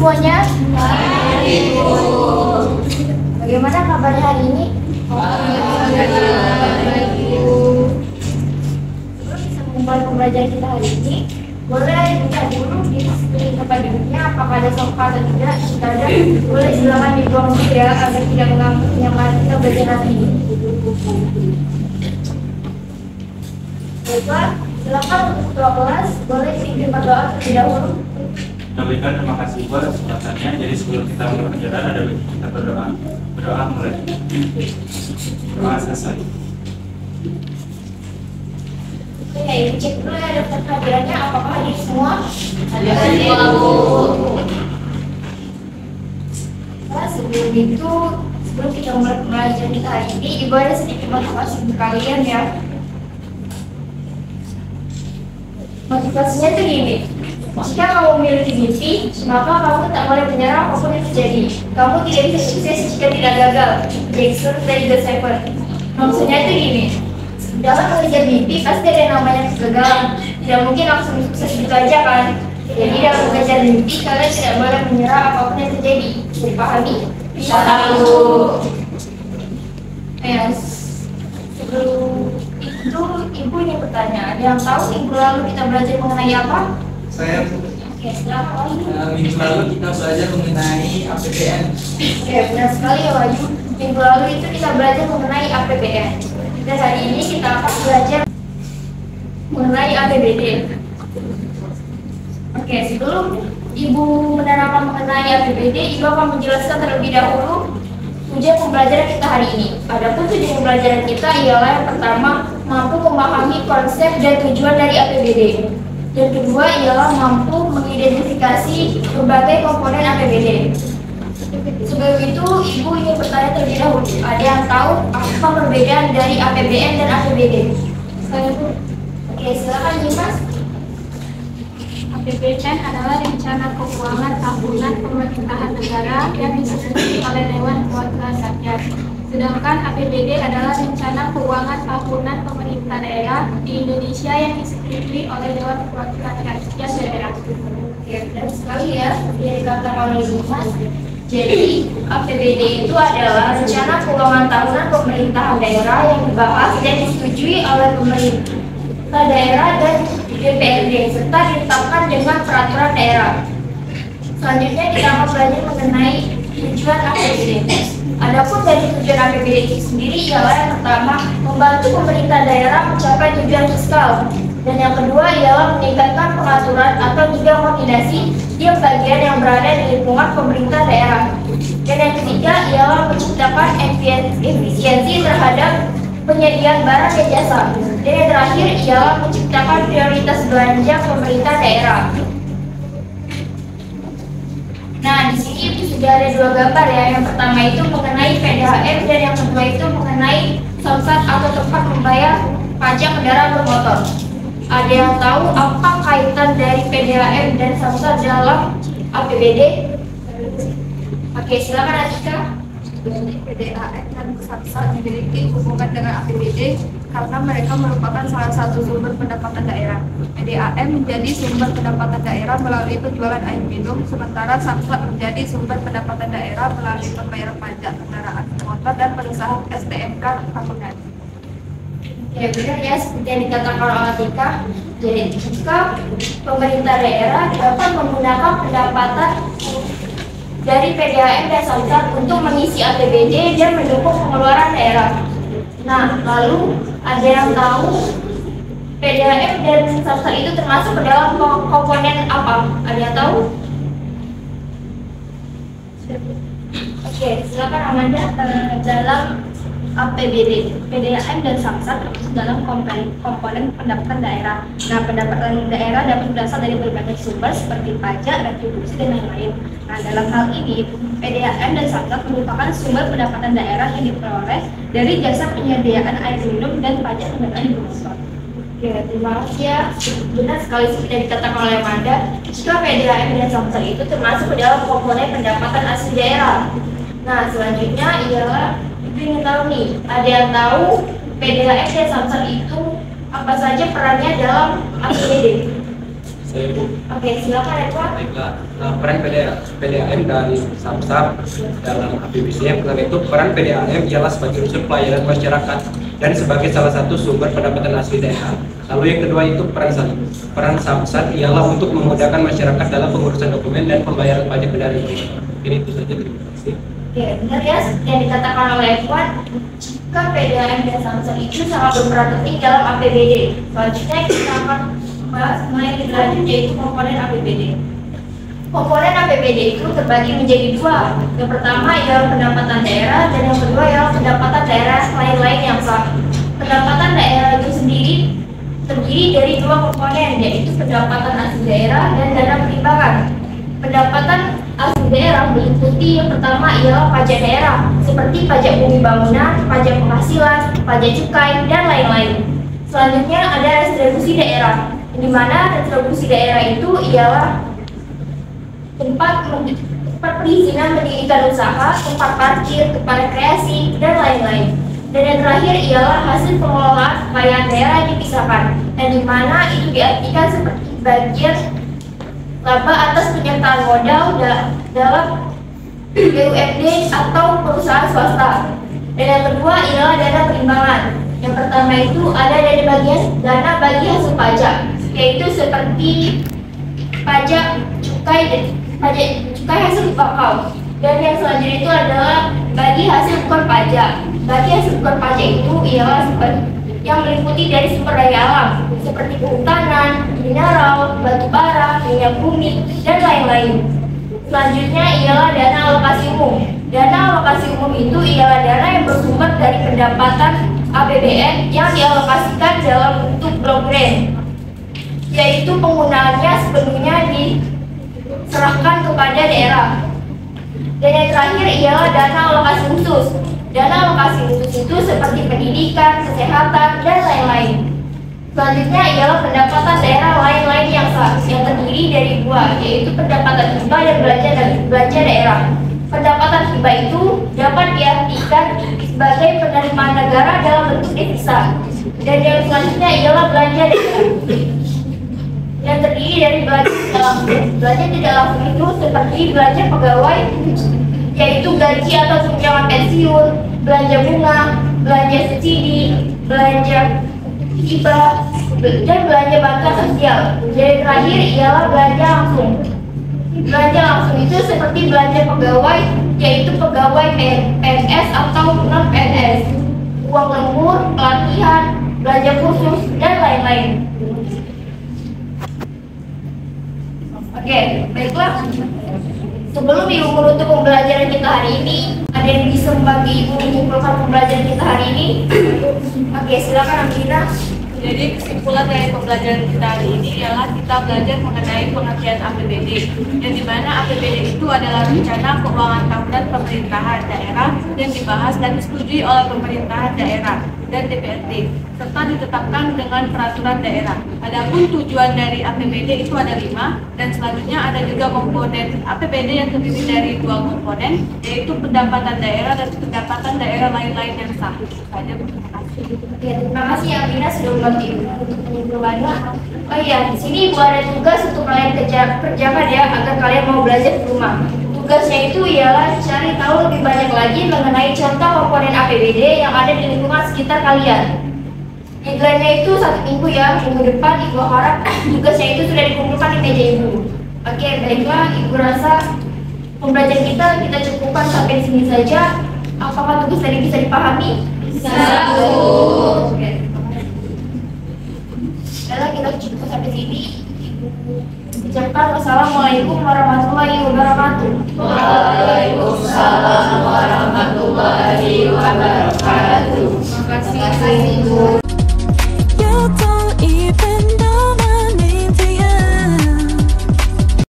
semuanya. Baik, Bu. Bagaimana kabarnya hari ini? Baik, Bu. Sebelum bisa memulai pembelajaran kita hari ini, boleh lihat dulu di screen kepadanya apakah ada sofa atau tidak. Jika ada, boleh silakan dibuang dulu ya agar tidak mengganggu kenyamanan kita belajar hari ini. Baiklah, silakan untuk ketua kelas boleh dipimpin berdoa terlebih dahulu. Kita berikan terima kasih buat kesempatannya. Jadi sebelum kita mulai pelajaran ada kita berdoa. Berdoa mulai. Doa selesai. Oke, cek dulu ya daftar kehadirannya. Apakah hadir semua? Hadir semua, Bu. Nah, sebelum kita mulai pembelajaran kita hari ini, Ibu ada sedikit motivasi untuk kalian ya. Motivasinya tuh gini. Jika kamu memiliki mimpi, maka kamu tak boleh menyerah apapun yang terjadi. Kamu tidak bisa sukses jika tidak gagal. Jackson dari The Seven. Maksudnya itu gini. Dalam mengejar mimpi pasti ada yang namanya kegagalan. Tidak mungkin langsung sukses gitu aja kan. Jadi dalam mengejar mimpi kalian tidak boleh menyerah apapun yang terjadi. Dipahami? Bisa tahu. Sebelum itu Ibu ingin bertanya. Ada yang tahu minggu lalu kita belajar mengenai apa? Saya Oke, silakan. minggu lalu kita belajar mengenai APBN. Oke, benar sekali ya Wahyu. Minggu lalu itu kita belajar mengenai APBN. Dan hari ini kita akan belajar mengenai APBD. Oke, sebelum Ibu menerangkan mengenai APBD, Ibu akan menjelaskan terlebih dahulu tujuan pembelajaran kita hari ini. Adapun tujuan pembelajaran kita ialah yang pertama, mampu memahami konsep dan tujuan dari APBD. Yang kedua ialah mampu mengidentifikasi berbagai komponen APBD. Sebelum itu, Ibu ingin bertanya terlebih dahulu. Ada yang tahu apa perbedaan dari APBN dan APBD? Saya Bu. Oke, silakan Dimas. APBN adalah rencana keuangan tahunan pemerintahan negara yang disetujui oleh Dewan Perwakilan Rakyat. Sedangkan APBD adalah rencana keuangan tahunan pemerintah daerah di Indonesia yang disetujui oleh Dewan Perwakilan Rakyat daerah. Oke, benar sekali ya, seperti yang dikatakan oleh Dimas. Jadi, APBD itu adalah rencana keuangan tahunan pemerintahan daerah yang dibahas dan disetujui oleh pemerintah daerah dan DPRD serta ditetapkan dengan peraturan daerah. Selanjutnya kita akan belajar mengenai tujuan APBD. Adapun dari tujuan APBD itu sendiri ialah yang pertama, membantu pemerintah daerah mencapai tujuan fiskal. Dan yang kedua ialah meningkatkan pengaturan atau juga koordinasi tiap bagian yang berada di lingkungan pemerintah daerah. Dan yang ketiga ialah menciptakan efisiensi terhadap penyediaan barang dan jasa. Dan yang terakhir ialah menciptakan prioritas belanja pemerintah daerah. Nah, di sini sudah ada dua gambar ya. Yang pertama itu mengenai PDHM dan yang kedua itu mengenai samsat atau tempat membayar pajak kendaraan bermotor. Ada yang tahu apa kaitan dari PDHM dan samsat dalam APBD? Oke, silakan Atika. PDAM dan samsat memiliki hubungan dengan APBD karena mereka merupakan salah satu sumber pendapatan daerah. PDAM menjadi sumber pendapatan daerah melalui penjualan air minum, sementara samsat menjadi sumber pendapatan daerah melalui pembayaran pajak kendaraan bermotor dan perusahaan STNK tahunan. Ya benar ya, seperti yang dikatakan oleh Atika. Jadi jika pemerintah daerah dapat menggunakan pendapatan dari PDAM dan samsat untuk mengisi APBD dan mendukung pengeluaran daerah. Nah, lalu ada yang tahu PDAM dan samsat itu termasuk ke dalam komponen apa? Ada yang tahu? Oke, silakan Amanda. Dalam APBD, PDAM dan samsat termasuk dalam komponen pendapatan daerah. Nah, pendapatan daerah dapat berasal dari berbagai sumber seperti pajak, retribusi, dan lain-lain. Nah, dalam hal ini, PDAM dan samsat merupakan sumber pendapatan daerah yang diperoleh dari jasa penyediaan air minum dan pajak kendaraan bermotor. Ya, terima kasih ya. Benar sekali seperti yang dikatakan oleh Amanda. Jika PDAM dan samsat itu termasuk ke dalam komponen pendapatan asli daerah. Nah, selanjutnya ialah ingin tahu nih, ada yang tahu PDAM dan samsat itu apa saja perannya dalam APBD? Saya Bu. Oke, silakan Edward. Baiklah, peran PDAM dan Samsat dalam APBD. Yang pertama itu peran PDAM ialah sebagai unsur pelayanan masyarakat dan sebagai salah satu sumber pendapatan asli daerah. Lalu yang kedua itu peran Samsat ialah untuk memudahkan masyarakat dalam pengurusan dokumen dan pembayaran pajak kendaraan. Ini itu saja, terima kasih. Oke, benar ya yang dikatakan oleh Fuad, jika PDAM dan Samsat itu sangat berperan penting dalam APBD. Selanjutnya kita akan bahas mengenai lebih lanjut yaitu komponen APBD. Komponen APBD itu terbagi menjadi dua. Yang pertama ialah pendapatan daerah dan yang kedua ialah pendapatan daerah lain-lain yang sah. Pendapatan daerah itu sendiri terdiri dari dua komponen, yaitu pendapatan asli daerah dan dana perimbangan. Pendapatan asli daerah meliputi yang pertama ialah pajak daerah, seperti pajak bumi bangunan, pajak penghasilan, pajak cukai, dan lain-lain. Selanjutnya ada retribusi daerah, di mana retribusi daerah itu ialah tempat perizinan mendirikan usaha, tempat parkir, tempat rekreasi, dan lain-lain. Dan yang terakhir ialah hasil pengelolaan kekayaan daerah yang dipisahkan, dan di mana itu diartikan seperti bagian laba atas penyertaan modal dalam BUMD atau perusahaan swasta. Dan yang kedua ialah dana perimbangan. Yang pertama itu ada dana bagi hasil pajak, yaitu seperti pajak cukai hasil bakau. Dan yang selanjutnya itu adalah bagi hasil bukan pajak. Bagi hasil bukan pajak itu ialah yang meliputi dari sumber daya alam seperti kehutanan, mineral, batu bara, minyak bumi, dan lain-lain. Selanjutnya ialah dana alokasi umum. Dana alokasi umum itu ialah dana yang bersumber dari pendapatan APBN yang dialokasikan dalam bentuk blok grant, yaitu penggunaannya sepenuhnya diserahkan kepada daerah. Dan yang terakhir ialah dana alokasi khusus. Dana alokasi khusus itu seperti pendidikan, kesehatan, dan lain-lain. Selanjutnya ialah pendapatan daerah lain-lain yang sah, yang terdiri dari dua, yaitu pendapatan hibah dan belanja daerah. Pendapatan hibah itu dapat diartikan sebagai penerimaan negara dalam bentuk devisa. Dan yang selanjutnya ialah belanja daerah, yang terdiri dari belanja tidak langsung. Belanja tidak langsung itu seperti belanja pegawai, yaitu gaji atau tunjangan pensiun, belanja bunga, belanja subsidi, belanja hibah, dan belanja bantuan sosial. Dan terakhir ialah belanja langsung. Belanja langsung itu seperti belanja pegawai, yaitu pegawai PNS atau non PNS, uang lembur, pelatihan, belanja khusus, dan lain-lain. Oke, baiklah. Sebelum Ibu menutup pembelajaran kita hari ini, ada yang bisa membantu Ibu menyimpulkan pembelajaran kita hari ini? Oke, silakan Amina. Jadi kesimpulan dari pembelajaran kita hari ini ialah kita belajar mengenai pengertian APBD, yang dimana APBD itu adalah rencana keuangan tahunan pemerintahan daerah yang dibahas dan disetujui oleh pemerintahan daerah dan DPRD, serta ditetapkan dengan peraturan daerah. Adapun tujuan dari APBD itu ada 5, dan selanjutnya ada juga komponen APBD yang terdiri dari 2 komponen, yaitu pendapatan daerah dan pendapatan daerah lain-lain yang sah. Itu saja, terima kasih. Ya, terima kasih Amina sudah membantu Ibu untuk penyimpulannya. Oh iya, di sini Ibu ada tugas untuk kalian kerjakan ya, agar kalian mau belajar di rumah. Tugasnya itu ialah cari tahu lebih banyak lagi mengenai contoh komponen APBD yang ada di lingkungan sekitar kalian. Deadline-nya itu 1 minggu ya, minggu depan Ibu harap tugasnya itu sudah dikumpulkan di meja Ibu. Oke, baiklah, Ibu rasa pembelajaran kita cukupkan sampai di sini saja. Apakah tugas tadi bisa dipahami? Oke. Baiklah, kita cukup sampai sini. Ucapkan wassalamualaikum warahmatullahi wabarakatuh. Waalaikumsalam warahmatullahi wabarakatuh. Terima kasih.